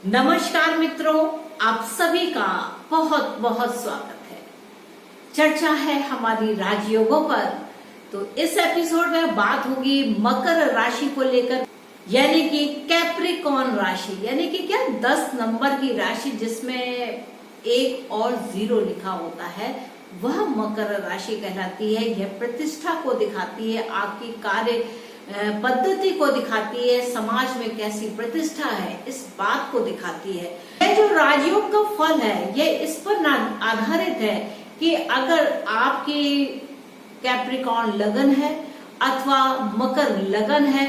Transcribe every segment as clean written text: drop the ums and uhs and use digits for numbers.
नमस्कार मित्रों, आप सभी का बहुत बहुत स्वागत है। चर्चा है हमारी राजयोगों पर। तो इस एपिसोड में बात होगी मकर राशि को लेकर, यानी कि कैप्रिकॉर्न राशि, यानी कि क्या 10 नंबर की राशि जिसमें 1 और 0 लिखा होता है, वह मकर राशि कहलाती है। यह प्रतिष्ठा को दिखाती है, आपकी कार्य पद्धति को दिखाती है, समाज में कैसी प्रतिष्ठा है इस बात को दिखाती है। यह जो राजयोग का फल है यह इस पर आधारित है कि अगर आपकी कैप्रिकॉर्न लगन है अथवा मकर लगन है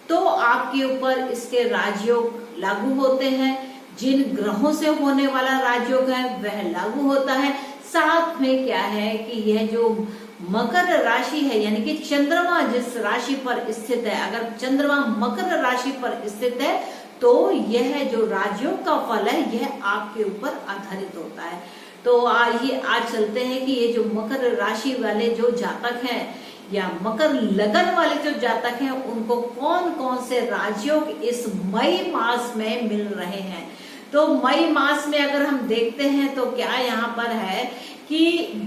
तो आपके ऊपर इसके राजयोग लागू होते हैं। जिन ग्रहों से होने वाला राजयोग है वह लागू होता है। साथ में क्या है कि यह जो मकर राशि है, यानी कि चंद्रमा जिस राशि पर स्थित है, अगर चंद्रमा मकर राशि पर स्थित है तो यह जो राजयोग का फल है यह आपके ऊपर आधारित होता है। तो आइए आज चलते हैं कि ये जो मकर राशि वाले जो जातक हैं या मकर लगन वाले जो जातक हैं उनको कौन कौन से राजयोग इस मई मास में मिल रहे हैं। तो मई मास में अगर हम देखते हैं तो क्या यहाँ पर है कि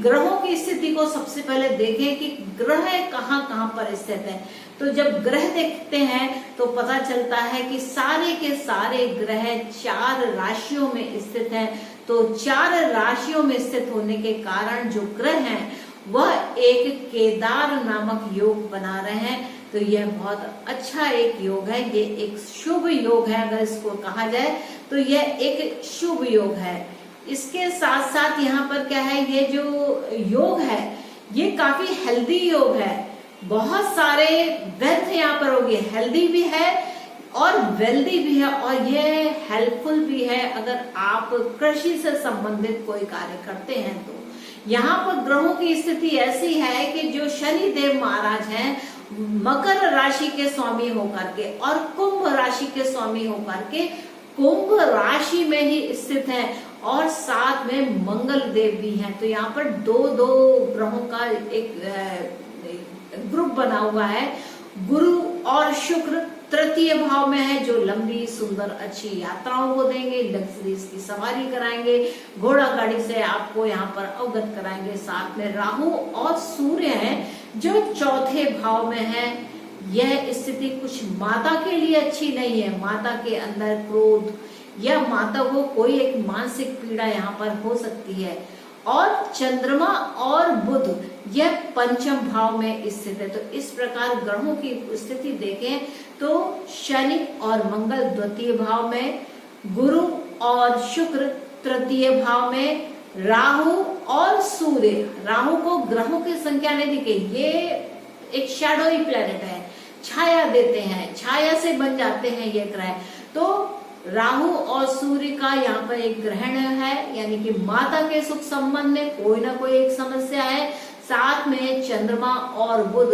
ग्रहों की स्थिति को सबसे पहले देखें कि ग्रह कहाँ कहाँ पर स्थित है। तो जब ग्रह देखते हैं तो पता चलता है कि सारे के सारे ग्रह 4 राशियों में स्थित हैं। तो 4 राशियों में स्थित होने के कारण जो ग्रह हैं वह एक केदार नामक योग बना रहे हैं। तो यह बहुत अच्छा एक योग है, ये एक शुभ योग है। अगर इसको कहा जाए तो यह एक शुभ योग है। इसके साथ साथ यहाँ पर क्या है, ये जो योग है ये काफी हेल्दी योग है। बहुत सारे वेल्थ यहाँ पर होगी, हेल्दी भी है और वेल्दी भी है और ये हेल्पफुल भी है अगर आप कृषि से संबंधित कोई कार्य करते हैं। तो यहाँ पर ग्रहों की स्थिति ऐसी है कि जो शनि देव महाराज हैं मकर राशि के स्वामी होकर के और कुंभ राशि के स्वामी होकर के कुंभ राशि में ही स्थित हैं और साथ में मंगल देव भी हैं। तो यहाँ पर दो ग्रहों का एक ग्रुप बना हुआ है। गुरु और शुक्र तृतीय भाव में है जो लंबी सुंदर अच्छी यात्राओं को देंगे, लग्जरीज की सवारी कराएंगे, घोड़ा गाड़ी से आपको यहाँ पर अवगत कराएंगे। साथ में राहु और सूर्य हैं जो चौथे भाव में है। यह स्थिति कुछ माता के लिए अच्छी नहीं है। माता के अंदर क्रोध या माता को कोई एक मानसिक पीड़ा यहाँ पर हो सकती है। और चंद्रमा और बुध यह पंचम भाव में स्थित है। तो इस प्रकार ग्रहों की स्थिति देखें तो शनि और मंगल द्वितीय भाव में, गुरु और शुक्र तृतीय भाव में, राहु और सूर्य, राहु को ग्रहों की संख्या नहीं दिखे, ये एक शैडोई प्लेनेट है, छाया देते हैं, छाया से बन जाते हैं ये ग्रह। तो राहु और सूर्य का यहाँ पर एक ग्रहण है, यानी कि माता के सुख संबंध में कोई ना कोई एक समस्या है। साथ में चंद्रमा और बुध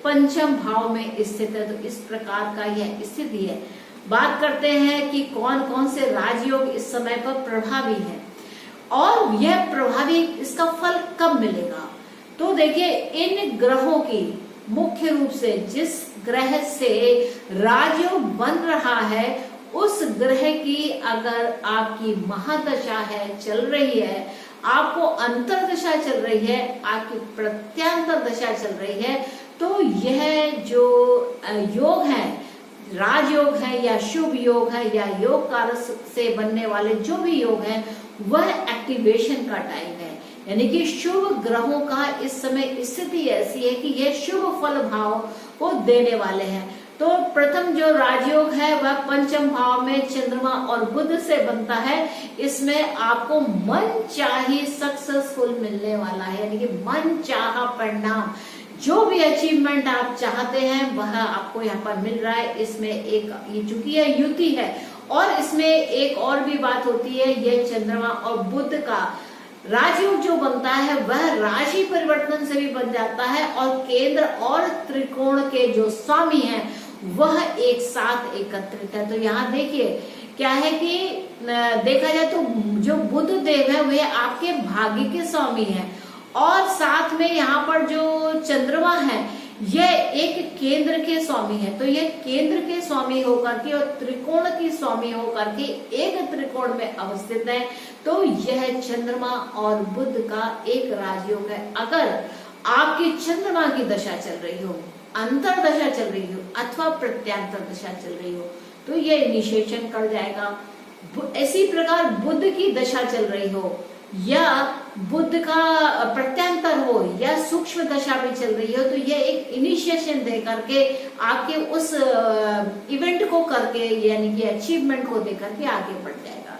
पंचम भाव में स्थित है। तो इस प्रकार का यह स्थिति है। बात करते हैं कि कौन कौन से राजयोग इस समय पर प्रभावी है और यह प्रभावी इसका फल कब मिलेगा। तो देखिए, इन ग्रहों की मुख्य रूप से जिस ग्रह से राजयोग बन रहा है उस ग्रह की अगर आपकी महादशा है, चल रही है, आपको अंतरदशा चल रही है, आपकी प्रत्यांतर दशा चल रही है, तो यह जो योग है, राजयोग है या शुभ योग है या योग कारक से बनने वाले जो भी योग हैं वह एक्टिवेशन का टाइम है। यानी कि शुभ ग्रहों का इस समय स्थिति ऐसी है कि यह शुभ फल भाव को देने वाले हैं। तो प्रथम जो राजयोग है वह पंचम भाव में चंद्रमा और बुध से बनता है। इसमें आपको मन चाही सक्सेसफुल मिलने वाला है, यानी कि मन चाहा परिणाम, जो भी अचीवमेंट आप चाहते हैं वह आपको यहाँ पर मिल रहा है। इसमें एक ये चूंकि यह युति है और इसमें एक और भी बात होती है, यह चंद्रमा और बुध का राजयोग जो बनता है वह राशि परिवर्तन से भी बन जाता है और केंद्र और त्रिकोण के जो स्वामी हैं वह एक साथ एकत्रित है। तो यहाँ देखिए क्या है कि देखा जाए तो जो बुध देव है वह आपके भाग्य के स्वामी हैं और साथ में यहाँ पर जो चंद्रमा है यह एक केंद्र के स्वामी है। तो यह केंद्र के स्वामी होकर के और त्रिकोण की स्वामी होकर के एक त्रिकोण में अवस्थित है। तो यह चंद्रमा और बुध का एक राजयोग है। अगर आपकी चंद्रमा की दशा चल रही हो, अंतर दशा चल रही हो अथवा प्रत्यांतर दशा चल रही हो तो यह इनिशिएशन कर जाएगा। इसी प्रकार बुध की दशा चल रही हो या बुध का प्रत्यांतर हो या सूक्ष्म दशा भी चल रही हो तो यह एक इनिशिएशन दे करके आपके उस इवेंट को करके यानी कि अचीवमेंट को दे करके आगे बढ़ जाएगा।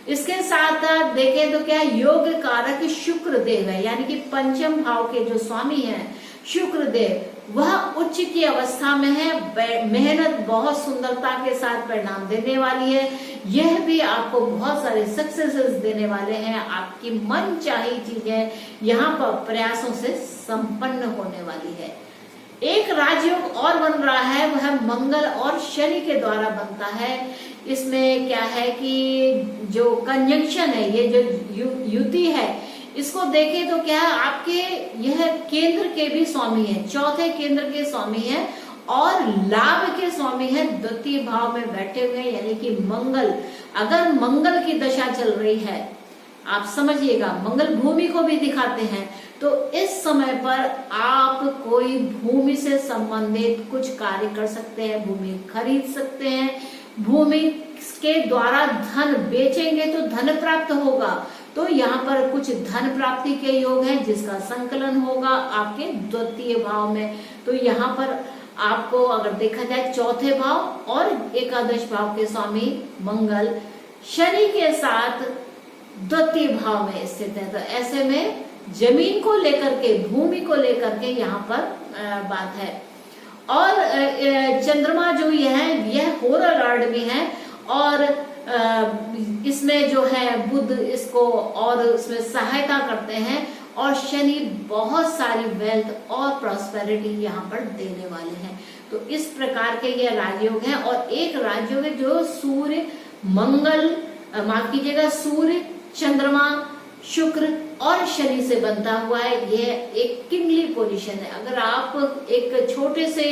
इसके साथ देखें तो क्या योग कारक शुक्र देव है, यानी कि पंचम भाव के जो स्वामी हैं शुक्र देव, वह उच्च की अवस्था में है। मेहनत बहुत सुंदरता के साथ परिणाम देने वाली है। यह भी आपको बहुत सारे सक्सेसेस देने वाले हैं। आपकी मन चाही चीजें यहाँ पर प्रयासों से संपन्न होने वाली है। एक राजयोग और बन रहा है, वह मंगल और शनि के द्वारा बनता है। इसमें क्या है कि जो कंजंक्शन है, ये जो युति है, इसको देखें तो क्या है आपके यह केंद्र के भी स्वामी है, चौथे केंद्र के स्वामी है और लाभ के स्वामी है, द्वितीय भाव में बैठे हुए, यानी कि मंगल। अगर मंगल की दशा चल रही है, आप समझिएगा मंगल भूमि को भी दिखाते हैं, तो इस समय पर आप कोई भूमि से संबंधित कुछ कार्य कर सकते हैं, भूमि खरीद सकते हैं, भूमि के द्वारा धन बेचेंगे तो धन प्राप्त होगा। तो यहाँ पर कुछ धन प्राप्ति के योग हैं जिसका संकलन होगा आपके द्वितीय भाव में। तो यहाँ पर आपको अगर देखा जाए चौथे भाव और एकादश भाव के स्वामी मंगल शनि के साथ द्वितीय भाव में स्थित है। तो ऐसे में जमीन को लेकर के, भूमि को लेकर के यहाँ पर बात है। और चंद्रमा जो यह होरर लॉर्ड भी है और इसमें जो है बुध इसको और इसमें सहायता करते हैं और शनि बहुत सारी वेल्थ और प्रॉस्पेरिटी यहाँ पर देने वाले हैं। तो इस प्रकार के ये राजयोग हैं। और एक राजयोग है जो सूर्य मंगल, माफ कीजिएगा, सूर्य चंद्रमा शुक्र और शनि से बनता हुआ है। यह एक किंगली पोजीशन है। अगर आप एक छोटे से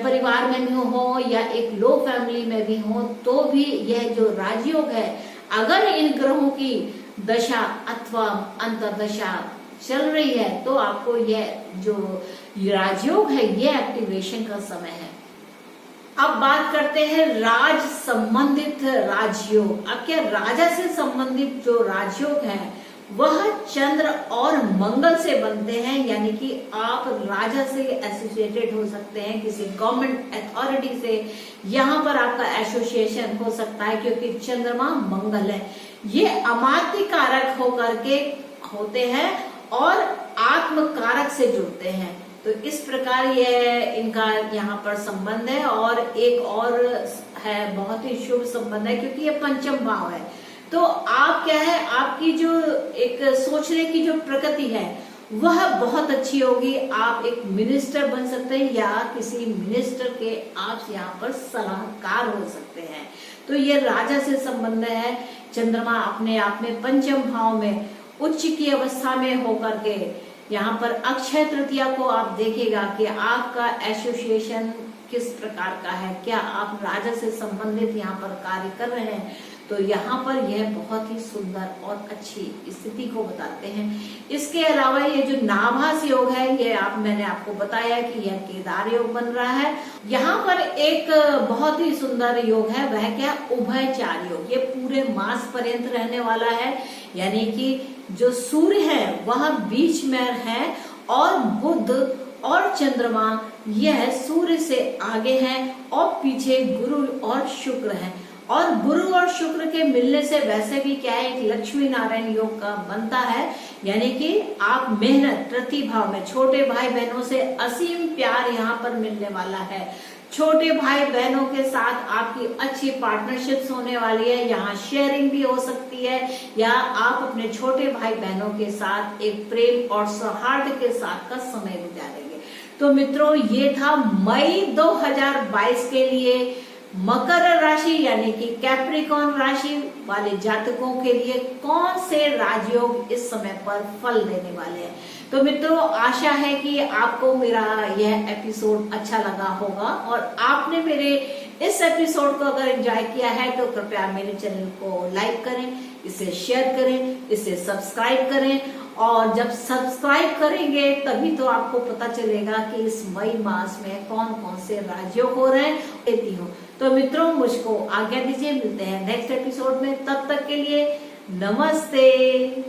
परिवार में भी हो या एक लो फैमिली में भी हो तो भी यह जो राजयोग है, अगर इन ग्रहों की दशा अथवा अंतर्दशा चल रही है तो आपको यह जो राजयोग है यह एक्टिवेशन का समय है। अब बात करते हैं राज संबंधित राजयोग। अब क्या राजा से संबंधित जो राजयोग है वह चंद्र और मंगल से बनते हैं, यानी कि आप राजा से एसोसिएटेड हो सकते हैं, किसी गवर्नमेंट अथॉरिटी से यहाँ पर आपका एसोसिएशन हो सकता है क्योंकि चंद्रमा मंगल है। ये अमात्य कारक होकर के होते हैं और आत्म कारक से जुड़ते हैं। तो इस प्रकार ये इनका यहाँ पर संबंध है। और एक और है, बहुत ही शुभ संबंध है क्योंकि ये पंचम भाव है। तो आप क्या है, आपकी जो एक सोचने की जो प्रकृति है वह बहुत अच्छी होगी। आप एक मिनिस्टर बन सकते हैं या किसी मिनिस्टर के आप यहाँ पर सलाहकार हो सकते हैं। तो ये राजा से संबंध है। चंद्रमा अपने आप में पंचम भाव में उच्च की अवस्था में होकर के यहाँ पर अक्षय तृतीया को आप देखेगा कि आपका एसोसिएशन किस प्रकार का है, क्या आप राजा से संबंधित यहाँ पर कार्य कर रहे हैं। तो यहाँ पर यह बहुत ही सुंदर और अच्छी स्थिति को बताते हैं। इसके अलावा ये जो नाभास योग है ये मैंने आपको बताया कि यह केदार योग बन रहा है। यहाँ पर एक बहुत ही सुंदर योग है, वह क्या, उभयचार योग। ये पूरे मास पर्यंत रहने वाला है, यानी कि जो सूर्य है वह बीच में है और बुध और चंद्रमा यह सूर्य से आगे हैं और पीछे गुरु और शुक्र हैं। और गुरु और शुक्र के मिलने से वैसे भी क्या है, एक लक्ष्मी नारायण योग का बनता है, यानी कि आप मेहनत प्रतिभाव में छोटे भाई बहनों से असीम प्यार यहाँ पर मिलने वाला है। छोटे भाई बहनों के साथ आपकी अच्छी पार्टनरशिप्स होने वाली है। यहाँ शेयरिंग भी हो सकती है या आप अपने छोटे भाई बहनों के साथ एक प्रेम और सौहार्द के साथ का समय गुजारेंगे। तो मित्रों, ये था मई 2022 के लिए मकर राशि यानी कि कैप्रिकॉर्न राशि वाले जातकों के लिए कौन से राजयोग इस समय पर फल देने वाले हैं। तो मित्रों, आशा है कि आपको मेरा यह एपिसोड अच्छा लगा होगा और आपने मेरे इस एपिसोड को अगर एंजॉय किया है तो कृपया मेरे चैनल को लाइक करें, इसे शेयर करें, इसे सब्सक्राइब करें। और जब सब्सक्राइब करेंगे तभी तो आपको पता चलेगा कि इस मई मास में कौन कौन से राजयोग हो रहे हैं देती हूँ। तो मित्रों, मुझको आज्ञा दीजिए, मिलते हैं नेक्स्ट एपिसोड में। तब तक के लिए नमस्ते।